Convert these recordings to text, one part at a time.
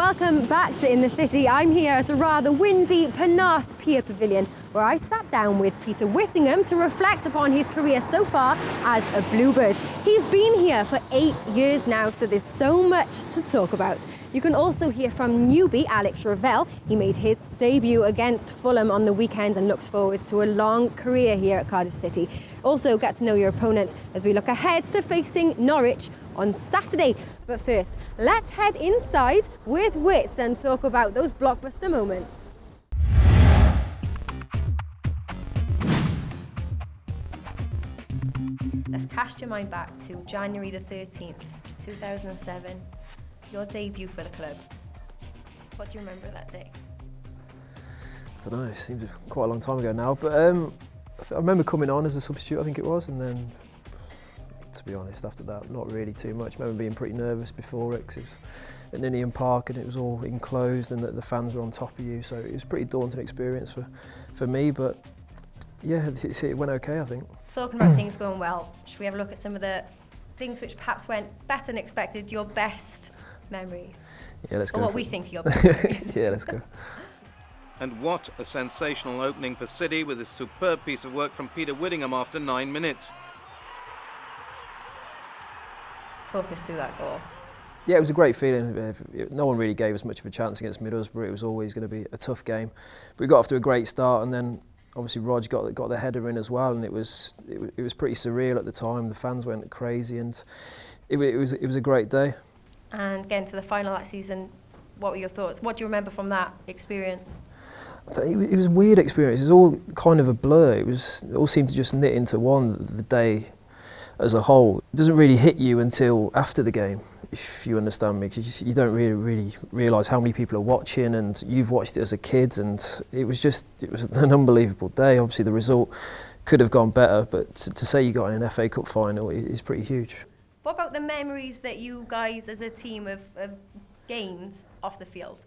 Welcome back to In the City. I'm here at a rather windy Penarth Pier Pavillion where I sat down with Peter Whittingham to reflect upon his career so far as a Bluebird. He's been here for 8 years now, so there's so much to talk about. You can also hear from newbie Alex Revell. He made his debut against Fulham on the weekend and looks forward to a long career here at Cardiff City. Also get to know your opponent as we look ahead to facing Norwich on Saturday. But first, let's head inside with Wits and talk about those blockbuster moments. Let's cast your mind back to January the 13th, 2007. Your debut for the club. What do you remember of that day? I don't know, it seems quite a long time ago now, but I remember coming on as a substitute, I think it was, and then, to be honest, after that, not really too much. I remember being pretty nervous before it, because it was at Ninian Park and it was all enclosed and the fans were on top of you, so it was a pretty daunting experience for me, but yeah, it went okay, I think. Talking about things going well, should we have a look at some of the things which perhaps went better than expected, your best memories? Yeah, let's go. Or what we think are your best memories. Yeah, let's go. And what a sensational opening for City with this superb piece of work from Peter Whittingham after 9 minutes. Talk us through that goal. Yeah, it was a great feeling. No one really gave us much of a chance against Middlesbrough. It was always going to be a tough game. But we got off to a great start, and then obviously Rog got the header in as well, and it was pretty surreal at the time. The fans went crazy, and it was a great day. And getting to the final that season, what were your thoughts? What do you remember from that experience? It was a weird experience. It was all kind of a blur. It all seemed to just knit into one, the day as a whole. It doesn't really hit you until after the game, if you understand me, because you don't really realise how many people are watching, and you've watched it as a kid, and it was an unbelievable day. Obviously the result could have gone better, but to say you got in an FA Cup final is pretty huge. What about the memories that you guys as a team have gained off the field?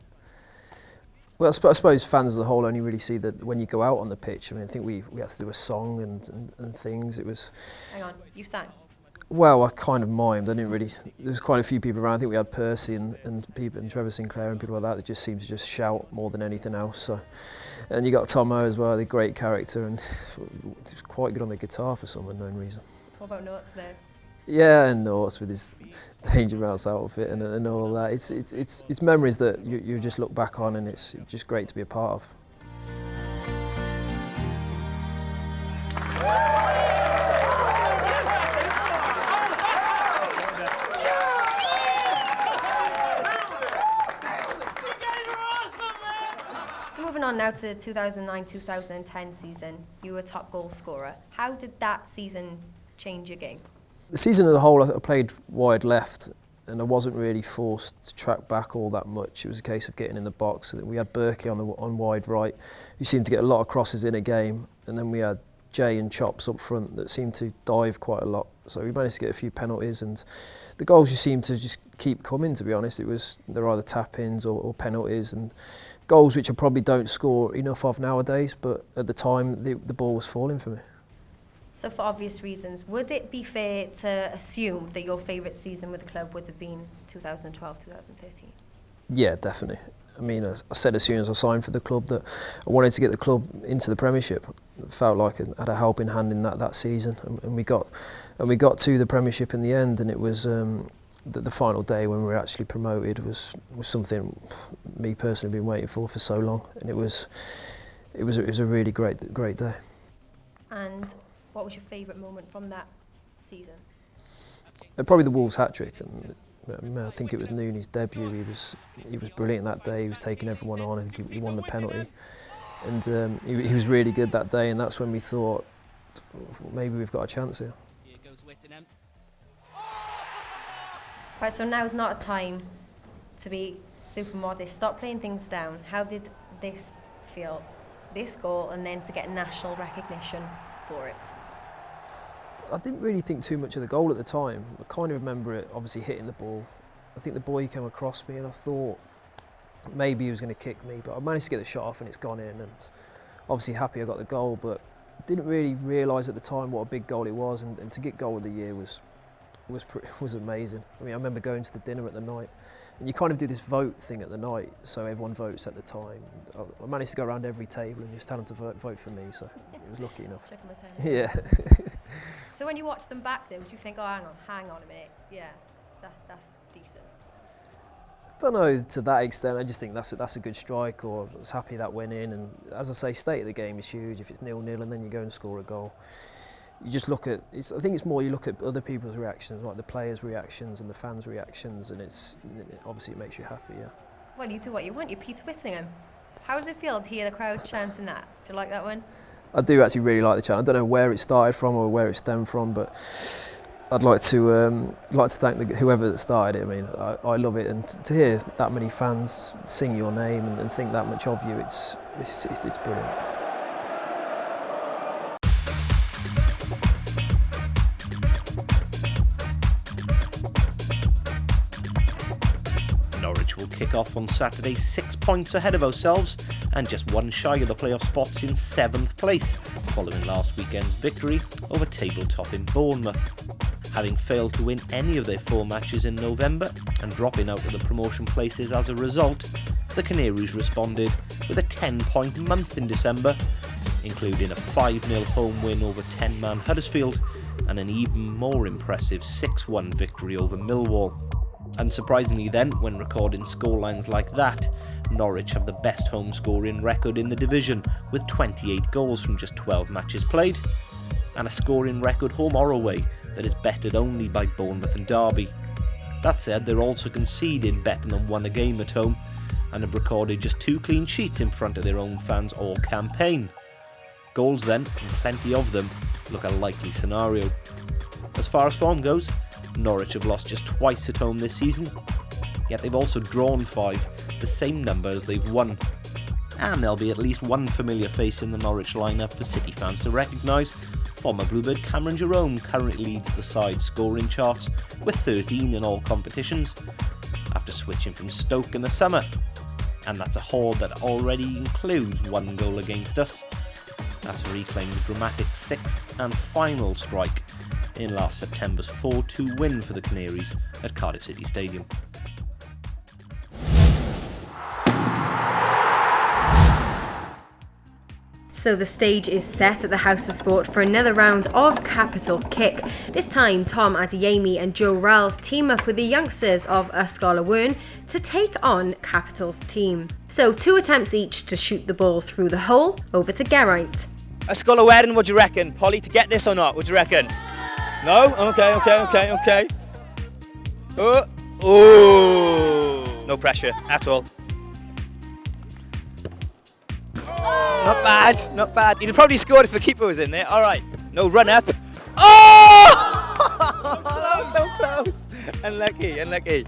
Well, I suppose fans as a whole only really see that when you go out on the pitch. I mean, I think we had to do a song and things. It was. Hang on, you sang? Well, I kind of mimed. I didn't really. There was quite a few people around. I think we had Percy and people and Trevor Sinclair and people like that just seemed to just shout more than anything else. So, and you got Tomo as well, the great character, and he was quite good on the guitar for some unknown reason. What about Notes there? Yeah, and Norwich with his Danger Mouse outfit and all that. It's memories that you just look back on, and it's just great to be a part of. So moving on now to the 2009-2010 season, you were a top goal scorer. How did that season change your game? The season as a whole, I played wide left, and I wasn't really forced to track back all that much. It was a case of getting in the box. We had Berkey on wide right, who seemed to get a lot of crosses in a game, and then we had Jay and Chops up front that seemed to dive quite a lot. So we managed to get a few penalties, and the goals just seemed to just keep coming, to be honest. They're either tap-ins or penalties, and goals which I probably don't score enough of nowadays, but at the time the ball was falling for me. So for obvious reasons, would it be fair to assume that your favourite season with the club would have been 2012-2013? Yeah, definitely. I mean, I said as soon as I signed for the club that I wanted to get the club into the Premiership. It felt like I had a helping hand in that season, and we got to the Premiership in the end, and it was the final day when we were actually promoted was something me personally been waiting for so long, and it was a really great day. And what was your favourite moment from that season? Probably the Wolves hat-trick. I think it was Nooney's debut. He was brilliant that day. He was taking everyone on. I think he won the penalty, and he was really good that day. And that's when we thought, maybe we've got a chance here. Here goes Whittingham. Right, so now's not a time to be super modest. Stop playing things down. How did this feel? This goal, and then to get national recognition for it. I didn't really think too much of the goal at the time. I kind of remember it obviously hitting the ball. I think the boy came across me and I thought maybe he was going to kick me, but I managed to get the shot off and it's gone in, and obviously happy I got the goal, but didn't really realise at the time what a big goal it was, and to get goal of the year was amazing. I mean, I remember going to the dinner at the night. And you kind of do this vote thing at the night, so everyone votes at the time. I managed to go around every table and just tell them to vote for me, so I was lucky enough. Yeah. So when you watch them back though, do you think, oh, hang on a minute, yeah, that's decent? I don't know to that extent. I just think that's a good strike, or I was happy that went in. And as I say, state of the game is huge. If it's 0-0 and then you go and score a goal, you just look at. I think it's more you look at other people's reactions, like the players' reactions and the fans' reactions, and obviously it makes you happy. Yeah. Well, you do what you want. You're Peter Whittingham. How does it feel to hear the crowd chanting that? Do you like that one? I do actually really like the chant. I don't know where it started from or where it stemmed from, but I'd like to thank whoever that started it. I mean, I love it, and to hear that many fans sing your name and think that much of you, it's brilliant. Norwich will kick off on Saturday 6 points ahead of ourselves and just one shy of the playoff spots in 7th place, following last weekend's victory over table-topping Bournemouth. Having failed to win any of their 4 matches in November and dropping out of the promotion places as a result, the Canaries responded with a 10-point month in December, including a 5-0 home win over 10-man Huddersfield and an even more impressive 6-1 victory over Millwall. Unsurprisingly then, when recording scorelines like that, Norwich have the best home scoring record in the division with 28 goals from just 12 matches played, and a scoring record home or away that is bettered only by Bournemouth and Derby. That said, they're also conceding better than 1 a game at home and have recorded just 2 clean sheets in front of their own fans all campaign. Goals then, and plenty of them, look a likely scenario. As far as form goes, Norwich have lost just twice at home this season, yet they've also drawn 5, the same number as they've won. And there'll be at least one familiar face in the Norwich lineup for City fans to recognise. Former Bluebird Cameron Jerome currently leads the side's scoring charts with 13 in all competitions, after switching from Stoke in the summer. And that's a haul that already includes 1 goal against us, after he claimed a dramatic 6th and final strike in last September's 4-2 win for the Canaries at Cardiff City Stadium. So the stage is set at the House of Sport for another round of Capital Kick. This time, Tom Adeyemi and Joe Ralls team up with the youngsters of Ysgol y Wern to take on Capital's team. So 2 attempts each to shoot the ball through the hole. Over to Geraint. Ysgol y Wern, what do you reckon? Polly, to get this or not? What do you reckon? No? Okay. Oh! No pressure at all. Not bad. He'd have probably scored if the keeper was in there. All right. No run up. Oh! That was so close. Unlucky.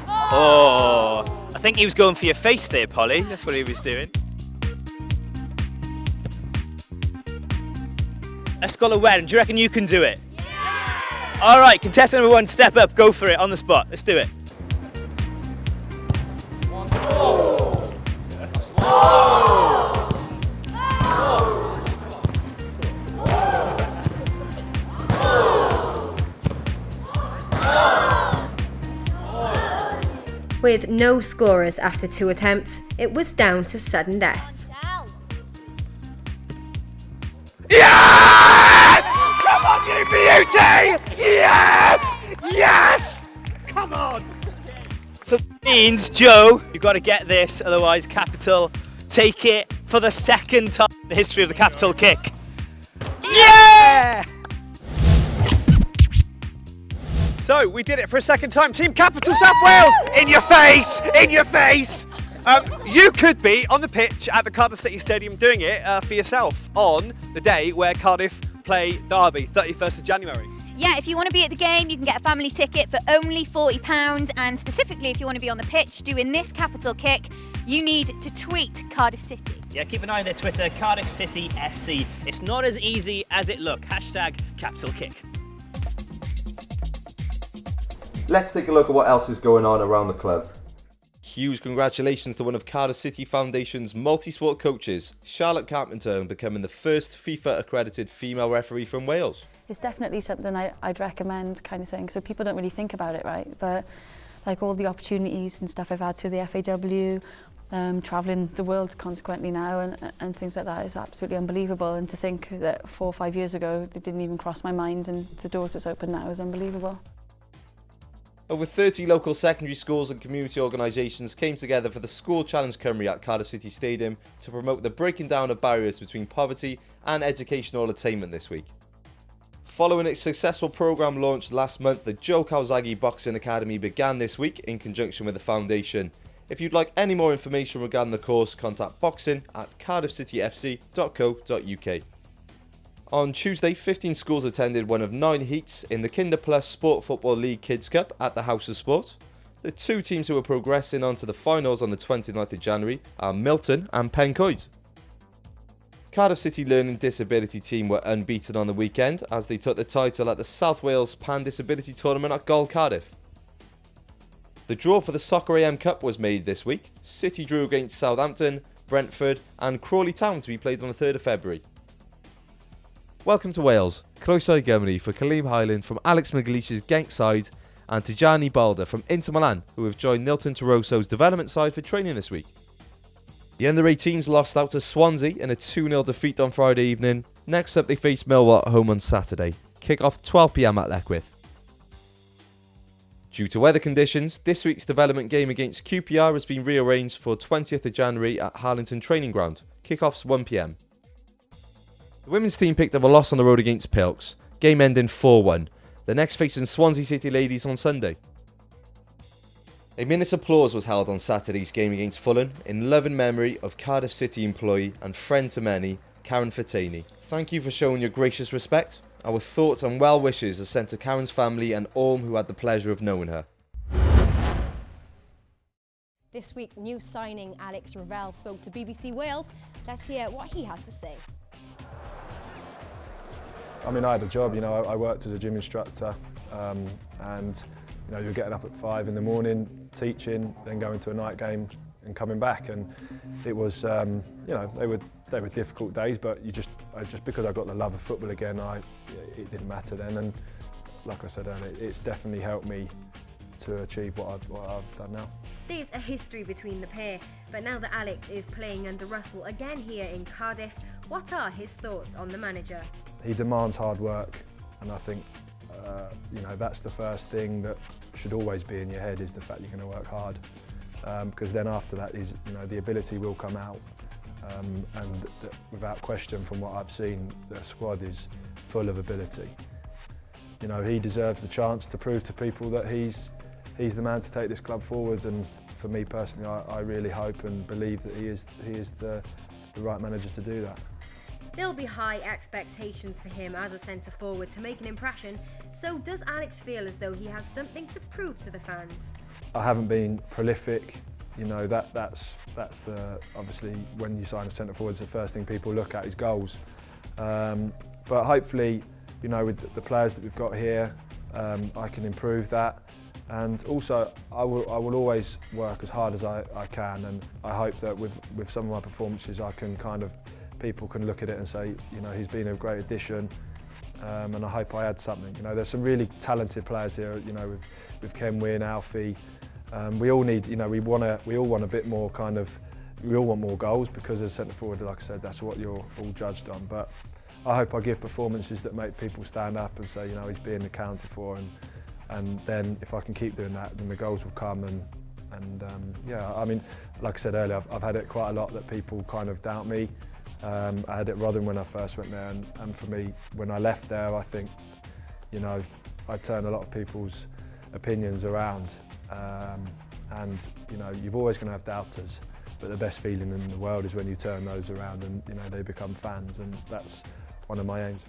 Oh! I think he was going for your face there, Polly. That's what he was doing. Ysgol y Wern, do you reckon you can do it? Yeah! All right, contestant number 1, step up, go for it on the spot. Let's do it. With no scorers after 2 attempts, it was down to sudden death. Yes! Come on, you beauty! Yes! Come on! So that means, Joe, you've got to get this, otherwise Capital take it for the 2nd time in the history of the Capital Kick. Yeah! So, we did it for a 2nd time. Team Capital South Wales, in your face! You could be on the pitch at the Cardiff City Stadium doing it for yourself on the day where Cardiff play Derby, 31st of January. Yeah, if you want to be at the game, you can get a family ticket for only £40. And specifically, if you want to be on the pitch doing this Capital Kick, you need to tweet Cardiff City. Yeah, keep an eye on their Twitter, Cardiff City FC. It's not as easy as it looks. #Capital Kick. Let's take a look at what else is going on around the club. Huge congratulations to one of Cardiff City Foundation's multi-sport coaches, Charlotte Carpenter, on becoming the first FIFA-accredited female referee from Wales. It's definitely something I'd recommend, kind of thing, so people don't really think about it, right? But like all the opportunities and stuff I've had through the FAW, travelling the world consequently now and things like that is absolutely unbelievable. And to think that 4 or 5 years ago it didn't even cross my mind, and the doors that's open now is unbelievable. Over 30 local secondary schools and community organisations came together for the School Challenge Cymru at Cardiff City Stadium to promote the breaking down of barriers between poverty and educational attainment this week. Following its successful programme launched last month, the Joe Kawasaki Boxing Academy began this week in conjunction with the foundation. If you'd like any more information regarding the course, contact boxing@cardiffcityfc.co.uk. On Tuesday, 15 schools attended one of 9 heats in the Kinder Plus Sport Football League Kids Cup at the House of Sport. The 2 teams who are progressing on to the finals on the 29th of January are Milton and Pencoed. Cardiff City Learning Disability team were unbeaten on the weekend as they took the title at the South Wales Pan Disability Tournament at Gol Cardiff. The draw for the Soccer AM Cup was made this week. City drew against Southampton, Brentford and Crawley Town to be played on the 3rd of February. Welcome to Wales. Croeso i Gymru for Kaleem Highland from Alex McLeish's Genk side and Tijani Balder from Inter Milan, who have joined Nilton Torosso's development side for training this week. The under-18s lost out to Swansea in a 2-0 defeat on Friday evening. Next up they face Millwall at home on Saturday. Kick-off 12 p.m. at Leckwith. Due to weather conditions, this week's development game against QPR has been rearranged for 20th of January at Harlington Training Ground. Kick-off's 1 p.m. The women's team picked up a loss on the road against Pilks. Game ending 4-1. The next facing Swansea City ladies on Sunday. A minute's applause was held on Saturday's game against Fulham in loving memory of Cardiff City employee and friend to many, Karen Fatani. Thank you for showing your gracious respect. Our thoughts and well wishes are sent to Karen's family and all who had the pleasure of knowing her. This week, new signing Alex Revell spoke to BBC Wales. Let's hear what he had to say. I mean, I had a job, I worked as a gym instructor and you're getting up at 5 in the morning, teaching, then going to a night game and coming back. And it was, they were difficult days, but just because I got the love of football again, it didn't matter then. And like I said earlier, it's definitely helped me to achieve what I've done now. There's a history between the pair, but now that Alex is playing under Russell again here in Cardiff, what are his thoughts on the manager? He demands hard work, and I think that's the first thing that should always be in your head, is the fact you're going to work hard, because then after that is the ability will come out, and without question, from what I've seen, the squad is full of ability. He deserves the chance to prove to people that he's the man to take this club forward, and for me personally, I really hope and believe that he is the right manager to do that. There'll be high expectations for him as a centre forward to make an impression, so does Alex feel as though he has something to prove to the fans? I haven't been prolific, that's obviously when you sign a centre forward, it's the first thing people look at is goals. But hopefully, with the players that we've got here, I can improve that. And also, I will always work as hard as I can, and I hope that with some of my performances I can people can look at it and say, he's been a great addition, and I hope I add something. There's some really talented players here, with Ken Wynn, Alfie. We all need, we all want a bit more we all want more goals, because as centre forward, like I said, that's what you're all judged on. But I hope I give performances that make people stand up and say, he's being accounted for, and then if I can keep doing that, then the goals will come. And I mean, like I said earlier, I've had it quite a lot that people doubt me. I had it at Rotherham when I first went there, and for me, when I left there, I think, I turned a lot of people's opinions around, and you're always going to have doubters, but the best feeling in the world is when you turn those around and they become fans, and that's one of my aims.